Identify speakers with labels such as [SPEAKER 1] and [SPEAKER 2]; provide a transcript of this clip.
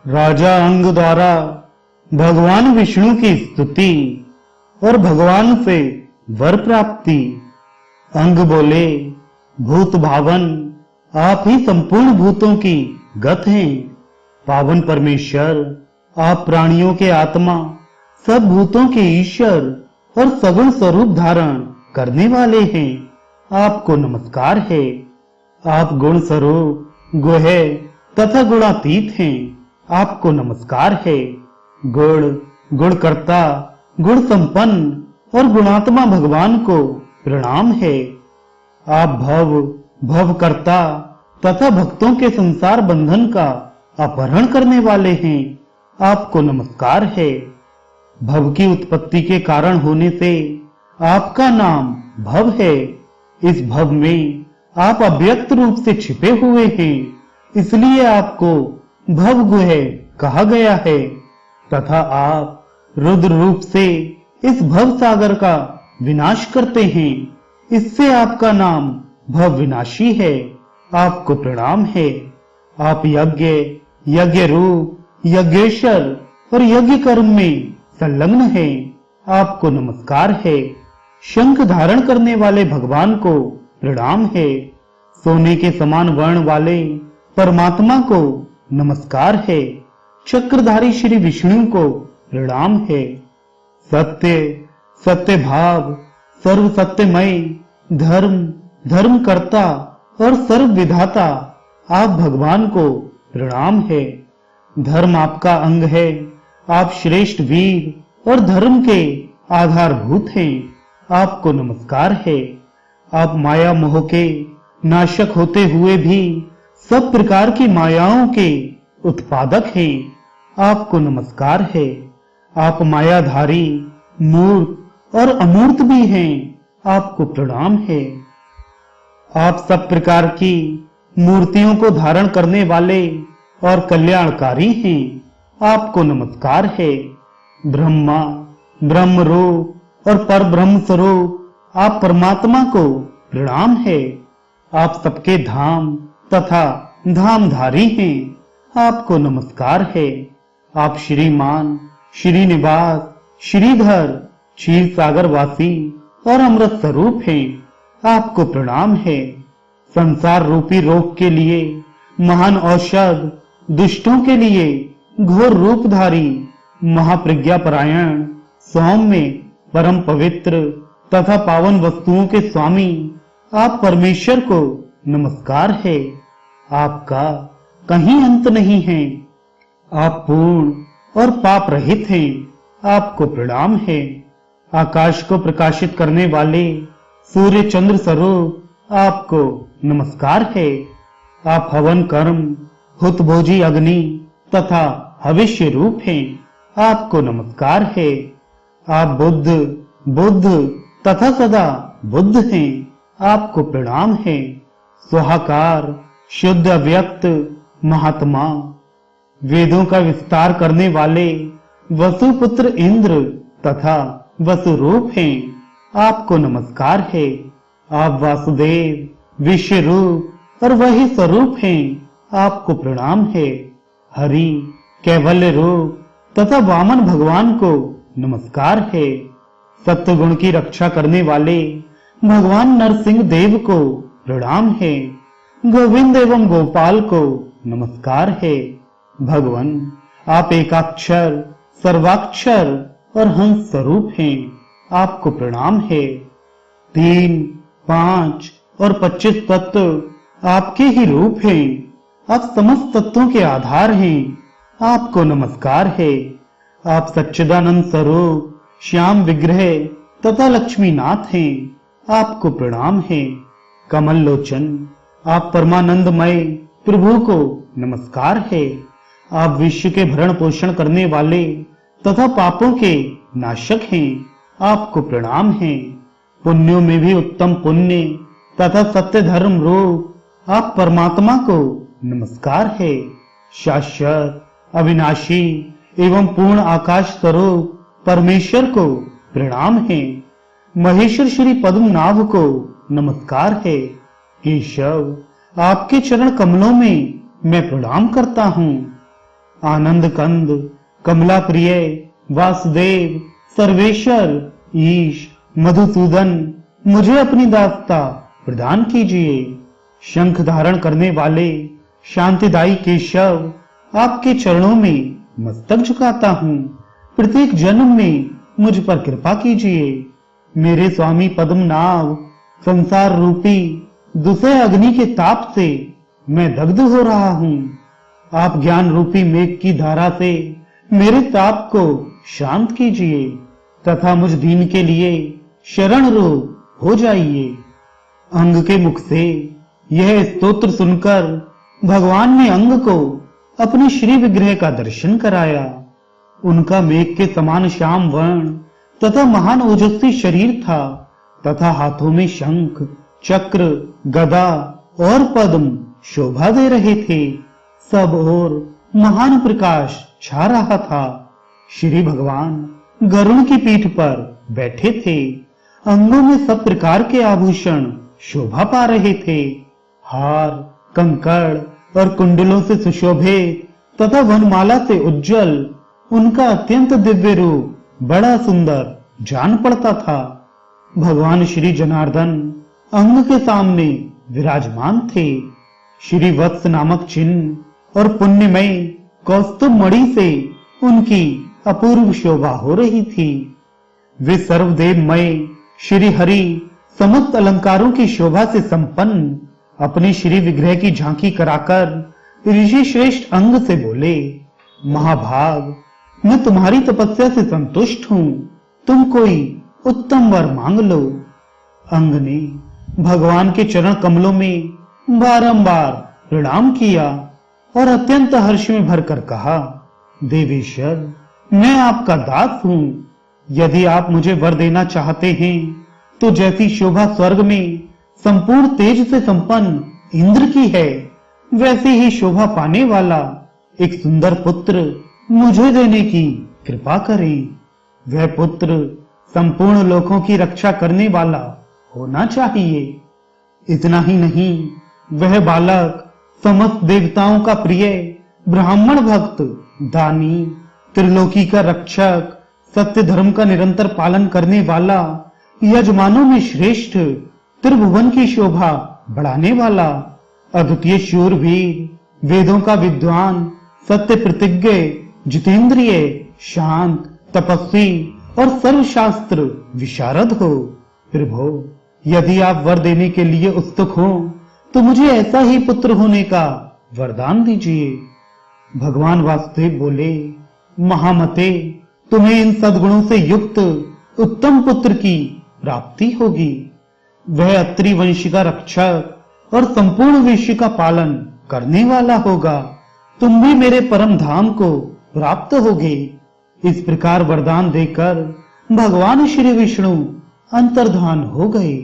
[SPEAKER 1] राजा अंग द्वारा भगवान विष्णु की स्तुति और भगवान से वर प्राप्ति। अंग बोले, भूत भावन आप ही संपूर्ण भूतों की गत हैं। पावन परमेश्वर आप प्राणियों के आत्मा, सब भूतों के ईश्वर और सगुण स्वरूप धारण करने वाले हैं। आपको नमस्कार है। आप गुण स्वरूप गुहे तथा गुणातीत हैं। आपको नमस्कार है। गुण गुणकर्ता गुण संपन्न और गुणात्मा भगवान को प्रणाम है। आप भव भवकर्ता तथा भक्तों के संसार बंधन का अपहरण करने वाले हैं। आपको नमस्कार है। भव की उत्पत्ति के कारण होने से आपका नाम भव है। इस भव में आप अव्यक्त रूप से छिपे हुए हैं, इसलिए आपको भवगुह कहा गया है। तथा आप रुद्र रूप से इस भव सागर का विनाश करते हैं, इससे आपका नाम भव विनाशी है। आपको प्रणाम है। आप यज्ञ यज्ञ रूप यज्ञेश्वर और यज्ञ कर्म में संलग्न हैं। आपको नमस्कार है। शंख धारण करने वाले भगवान को प्रणाम है। सोने के समान वर्ण वाले परमात्मा को नमस्कार है। चक्रधारी श्री विष्णु को प्रणाम है। सत्य सत्य भाव सर्व सत्यमय धर्म धर्म कर्ता और सर्व विधाता आप भगवान को प्रणाम है। धर्म आपका अंग है। आप श्रेष्ठ वीर और धर्म के आधारभूत हैं। आपको नमस्कार है। आप माया मोह के नाशक होते हुए भी सब प्रकार की मायाओं के उत्पादक हैं। आपको नमस्कार है। आप मायाधारी मूर्त और अमूर्त भी हैं। आपको प्रणाम है। आप सब प्रकार की मूर्तियों को धारण करने वाले और कल्याणकारी हैं। आपको नमस्कार है। ब्रह्मा ब्रह्म रूप और पर ब्रह्म स्वरूप आप परमात्मा को प्रणाम है। आप सबके धाम तथा धामधारी हैं। आपको नमस्कार है। आप श्रीमान श्रीनिवास श्रीधर क्षीर सागर वासी और अमृत स्वरूप हैं। आपको प्रणाम है। संसार रूपी रोग के लिए महान औषध, दुष्टों के लिए घोर रूपधारी, महाप्रज्ञा परायण, सौम्य परम पवित्र तथा पावन वस्तुओं के स्वामी आप परमेश्वर को नमस्कार है। आपका कहीं अंत नहीं है। आप पूर्ण और पाप रहित हैं। आपको प्रणाम है। आकाश को प्रकाशित करने वाले सूर्य चंद्र स्वरूप आपको नमस्कार है। आप हवन कर्म हुतभोजी अग्नि तथा भविष्य रूप हैं। आपको नमस्कार है। आप बुद्ध बुद्ध तथा सदा बुद्ध हैं। आपको प्रणाम है। स्वाहाकार शुद्ध अव्यक्त महात्मा वेदों का विस्तार करने वाले वसुपुत्र इंद्र तथा वसु रूप हैं। आपको नमस्कार है। आप वासुदेव विश्व रूप और वही स्वरूप हैं। आपको प्रणाम है। हरि कैवल्य रूप तथा वामन भगवान को नमस्कार है। सत्य गुण की रक्षा करने वाले भगवान नरसिंह देव को प्रणाम है। गोविंद एवं गोपाल को नमस्कार है। भगवान आप एकाक्षर सर्वाक्षर और हंस स्वरूप हैं। आपको प्रणाम है। 3, 5 और 25 तत्व आपके ही रूप हैं। आप समस्त तत्वों के आधार हैं। आपको नमस्कार है। आप सच्चिदानंद स्वरूप श्याम विग्रह तथा लक्ष्मीनाथ हैं। आपको प्रणाम है। कमल लोचन आप परमानंदमय प्रभु को नमस्कार है। आप विश्व के भरण पोषण करने वाले तथा पापों के नाशक हैं। आपको प्रणाम है। पुण्यों में भी उत्तम पुण्य तथा सत्य धर्म रूप आप परमात्मा को नमस्कार है। शाश्वत अविनाशी एवं पूर्ण आकाश स्वरूप परमेश्वर को प्रणाम है। महेश्वर श्री पद्मनाभ को नमस्कार है। केशव आपके चरण कमलों में मैं प्रणाम करता हूँ। आनंद कंद, कमला प्रिय, वासुदेव, सर्वेश्वर, ईश, मधुसूदन, मुझे अपनी दासता प्रदान कीजिए। शंख धारण करने वाले शांतिदायी केशव, आपके चरणों में मस्तक झुकाता हूँ। प्रत्येक जन्म में मुझ पर कृपा कीजिए। मेरे स्वामी पद्मनाभ, संसार रूपी दूसरे अग्नि के ताप से मैं दग्ध हो रहा हूँ। आप ज्ञान रूपी मेघ की धारा से मेरे ताप को शांत कीजिए तथा मुझ दीन के लिए शरण रूप हो जाइए। अंग के मुख से यह स्तोत्र सुनकर भगवान ने अंग को अपने श्री विग्रह का दर्शन कराया। उनका मेघ के समान श्याम वर्ण तथा महान ओजस्वी शरीर था तथा हाथों में शंख, चक्र, गदा और पद्म शोभा दे रहे थे। सब ओर महान प्रकाश छा रहा था। श्री भगवान गरुड़ की पीठ पर बैठे थे। अंगों में सब प्रकार के आभूषण शोभा पा रहे थे। हार, कंकड़ और कुंडलों से सुशोभित तथा वनमाला से उज्जवल उनका अत्यंत दिव्य रूप बड़ा सुंदर जान पड़ता था। भगवान श्री जनार्दन अंग के सामने विराजमान थे। श्री वत्स नामक चिन्ह और पुण्यमय कौस्तुभ मणि से उनकी अपूर्व शोभा हो रही थी। वे सर्वदेवमय श्री हरि समस्त अलंकारों की शोभा से संपन्न अपने श्री विग्रह की झांकी कराकर ऋषि श्रेष्ठ अंग से बोले, महाभाग, मैं तुम्हारी तपस्या से संतुष्ट हूं। तुम कोई उत्तम वर मांग लो। अंग ने भगवान के चरण कमलों में बारंबार प्रणाम किया और अत्यंत हर्ष में भरकर कहा, देवेश्वर, मैं आपका दास हूं। यदि आप मुझे वर देना चाहते हैं तो जैसी शोभा स्वर्ग में संपूर्ण तेज से संपन्न इंद्र की है, वैसे ही शोभा पाने वाला एक सुंदर पुत्र मुझे देने की कृपा करें। वह पुत्र संपूर्ण लोकों की रक्षा करने वाला होना चाहिए। इतना ही नहीं, वह बालक समस्त देवताओं का प्रिय, ब्राह्मण भक्त, दानी, त्रिलोकी का रक्षक, सत्य धर्म का निरंतर पालन करने वाला, यजमानों में श्रेष्ठ, त्रिभुवन की शोभा बढ़ाने वाला, अद्वितीय शूरवीर, वेदों का विद्वान, सत्य प्रतिज्ञ, जितेंद्रिय, शांत, तपस्वी और सर्वशास्त्र विशारद हो। प्रभु, यदि आप वर देने के लिए उत्सुक हो तो मुझे ऐसा ही पुत्र होने का वरदान दीजिए। भगवान वासुदेव बोले, महामते, तुम्हें इन सद्गुणों से युक्त उत्तम पुत्र की प्राप्ति होगी। वह अत्रि वंश का रक्षक और संपूर्ण विश्व का पालन करने वाला होगा। तुम भी मेरे परम धाम को प्राप्त होगे। इस प्रकार वरदान देकर भगवान श्री विष्णु अंतर्धान हो गए।